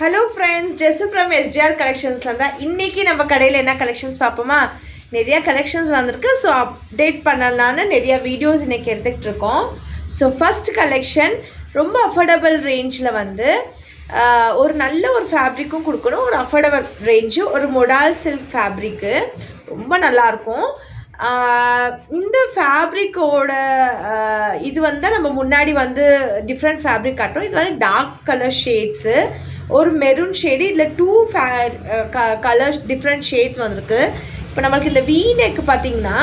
Hello friends, ஜெஸ்ஸு from SGR கலெக்ஷன்ஸில் தான் இன்றைக்கி நம்ம கடையில் என்ன கலெக்ஷன்ஸ் பார்ப்போமா. நிறையா கலெக்ஷன்ஸ் வந்திருக்கு. ஸோ அப்டேட் பண்ணலான்னு நிறையா வீடியோஸ் இன்றைக்கி எடுத்துக்கிட்டு இருக்கோம். ஸோ ஃபஸ்ட் கலெக்ஷன் ரொம்ப அஃபோர்டபுள் ரேஞ்சில் வந்து ஒரு நல்ல ஒரு ஃபேப்ரிக்கும் கொடுக்கணும். ஒரு அஃபோர்டபுள் ரேஞ்சு, ஒரு மொடால் சில்க் ஃபேப்ரிக்கு ரொம்ப நல்லாயிருக்கும். இந்த ஃபேப்ரிக்கோட இது வந்து நம்ம முன்னாடி வந்து டிஃப்ரெண்ட் ஃபேப்ரிக் காட்டும். இது வந்து டார்க் கலர் ஷேட்ஸு, ஒரு மெரூன் ஷேடு, இதில் 2 கலர் டிஃப்ரெண்ட் ஷேட்ஸ் வந்திருக்கு. இப்போ நம்மளுக்கு இந்த வீநெக்கு பார்த்திங்கன்னா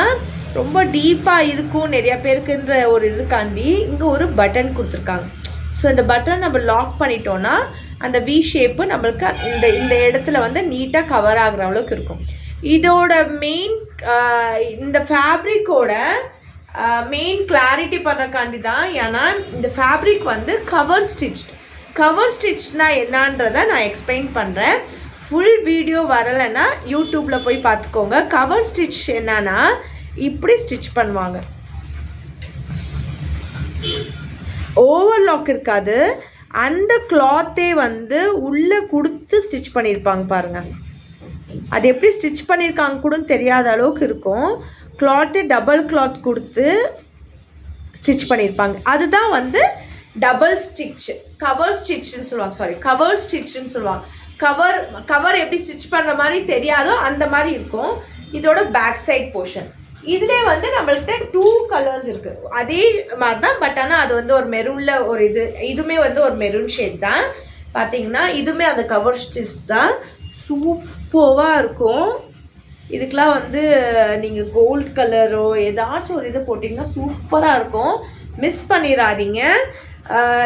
ரொம்ப டீப்பாக இருக்கும் நிறையா பேருக்குன்ற ஒரு இதுக்காண்டி இங்கே ஒரு பட்டன் கொடுத்துருக்காங்க. ஸோ இந்த பட்டன் நம்ம லாக் பண்ணிட்டோன்னா அந்த வி ஷேப்பு நம்மளுக்கு இந்த இடத்துல வந்து நீட்டாக கவர் ஆகிற அளவுக்கு இருக்கும். இதோட மெயின் இந்த ஃபேப்ரிக்கோட மெயின் கிளாரிட்டி பண்ணுறக்காண்டி தான். ஏன்னா இந்த ஃபேப்ரிக் வந்து கவர் ஸ்டிச்னா என்னன்றதை நான் எக்ஸ்பிளைன் பண்ணுறேன். ஃபுல் வீடியோ வரலைன்னா யூடியூப்பில் போய் பார்த்துக்கோங்க. கவர் ஸ்டிச் என்னன்னா இப்படி ஸ்டிச் பண்ணுவாங்க. ஓவர்லாக் இருக்காது. அந்த கிளாத்தே வந்து உள்ளே கொடுத்து ஸ்டிச் பண்ணியிருப்பாங்க பாருங்கள். அது எப்படி ஸ்டிச் பண்ணியிருக்காங்க கூட தெரியாத அளவுக்கு இருக்கும். கிளாத்தே டபுள் கிளாத் கொடுத்து ஸ்டிச் பண்ணியிருப்பாங்க. அதுதான் வந்து டபுள் ஸ்டிச், கவர் ஸ்டிச்சுன்னு சொல்லுவாங்க. கவர் எப்படி ஸ்டிச் பண்ணுற மாதிரி தெரியாதோ அந்த மாதிரி இருக்கும். இதோட பேக் சைட் போர்ஷன். இதிலே வந்து நம்மள்கிட்ட 2 கலர்ஸ் இருக்குது. அதே மாதிரி தான், பட் ஆனால் அது வந்து ஒரு மெரூனில் ஒரு இதுவுமே வந்து ஒரு மெரூன் ஷேட் தான். பார்த்தீங்கன்னா இதுவுமே அந்த கவர் ஸ்டிச் தான். சூப்பராக இருக்கும். இதுக்கெலாம் வந்து நீங்கள் கோல்டு கலரோ ஏதாச்சும் ஒரு இது போட்டிங்கன்னா சூப்பராக இருக்கும். மிஸ் பண்ணிடாதீங்க.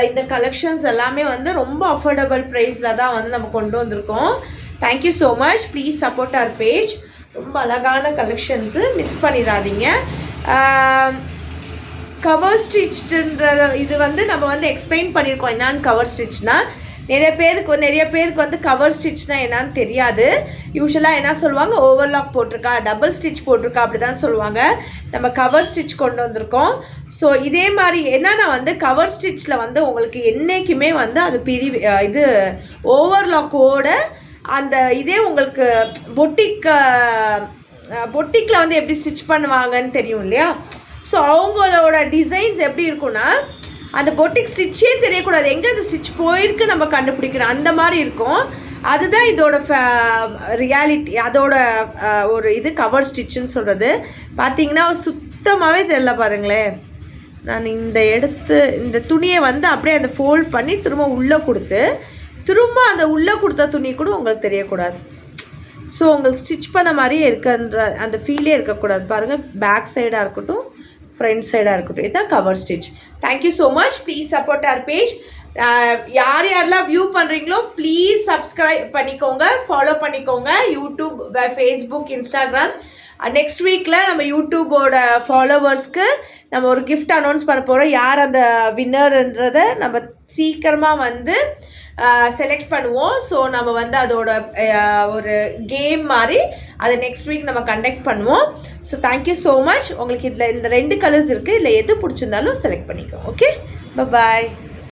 இந்த கலெக்ஷன்ஸ் எல்லாமே வந்து ரொம்ப அஃபோர்டபுள் ப்ரைஸில் தான் வந்து நம்ம கொண்டு வந்திருக்கோம். Thank you so much. Please support our page. ரொம்ப அழகான கலெக்ஷன்ஸு, மிஸ் பண்ணிடாதீங்க. கவர் ஸ்டிச்ன்றத இது வந்து நம்ம வந்து எக்ஸ்பிளைன் பண்ணியிருக்கோம் என்னான்னு. கவர் ஸ்டிச்னால் நிறைய பேருக்கு வந்து கவர் ஸ்டிச்னா என்னன்னு தெரியாது. யூஸ்வலாக என்ன சொல்லுவாங்க, ஓவர்லாக் போட்டிருக்கா, டபுள் ஸ்டிச் போட்டிருக்கா, அப்படி தான் சொல்லுவாங்க. நம்ம கவர் ஸ்டிச் கொண்டு வந்திருக்கோம். ஸோ இதே மாதிரி என்னன்னா வந்து கவர் ஸ்டிச்சில் வந்து உங்களுக்கு என்றைக்குமே வந்து அது இது ஓவர்லாக்கோட அந்த இதே உங்களுக்கு பொட்டிக்கில் வந்து எப்படி ஸ்டிச் பண்ணுவாங்கன்னு தெரியும் இல்லையா. ஸோ அவங்களோட டிசைன்ஸ் எப்படி இருக்குன்னா அந்த பொட்டிக் ஸ்டிச்சே தெரியக்கூடாது, எங்கே அந்த ஸ்டிச் போயிருக்கு நம்ம கண்டுபிடிக்கிறோம், அந்த மாதிரி இருக்கும். அதுதான் இதோட ரியாலிட்டி. அதோட ஒரு இது கவர் ஸ்டிச்சுன்னு சொல்கிறது. பார்த்தீங்கன்னா சுத்தமாகவே தெரியல பாருங்களேன். நான் இந்த துணியை வந்து அப்படியே அந்த ஃபோல்ட் பண்ணி திரும்ப உள்ளே கொடுத்து திரும்ப அந்த உள்ளே கொடுத்த துணி கூட உங்களுக்கு தெரியக்கூடாது. ஸோ உங்களுக்கு ஸ்டிச் பண்ண மாதிரியே இருக்குன்ற அந்த ஃபீலே இருக்கக்கூடாது. பாருங்கள், பேக் சைடாக இருக்கட்டும், ஃப்ரண்ட் சைடாக இருக்கட்டும், இதுதான் cover stitch. Thank you so much. Please support our page. யாரெல்லாம் வியூ பண்ணுறீங்களோ ப்ளீஸ் சப்ஸ்கிரைப் பண்ணிக்கோங்க, ஃபாலோ பண்ணிக்கோங்க. YouTube, Facebook, Instagram. நெக்ஸ்ட் வீக்கில் நம்ம யூடியூபோட ஃபாலோவர்ஸ்க்கு நம்ம ஒரு கிஃப்ட் அனௌன்ஸ் பண்ண போகிறோம். யார் அந்த வின்னர்ன்றதை நம்ம சீக்கிரமாக வந்து செலக்ட் பண்ணுவோம். ஸோ நம்ம வந்து அதோட ஒரு கேம் மாதிரி அதை நெக்ஸ்ட் வீக் நம்ம கண்டக்ட் பண்ணுவோம். So thank you so much. உங்களுக்கு இதில் இந்த 2 கலர்ஸ் இருக்குது. இதில் எது பிடிச்சிருந்தாலும் செலக்ட் பண்ணிக்கோ. ஓகே, பாய்.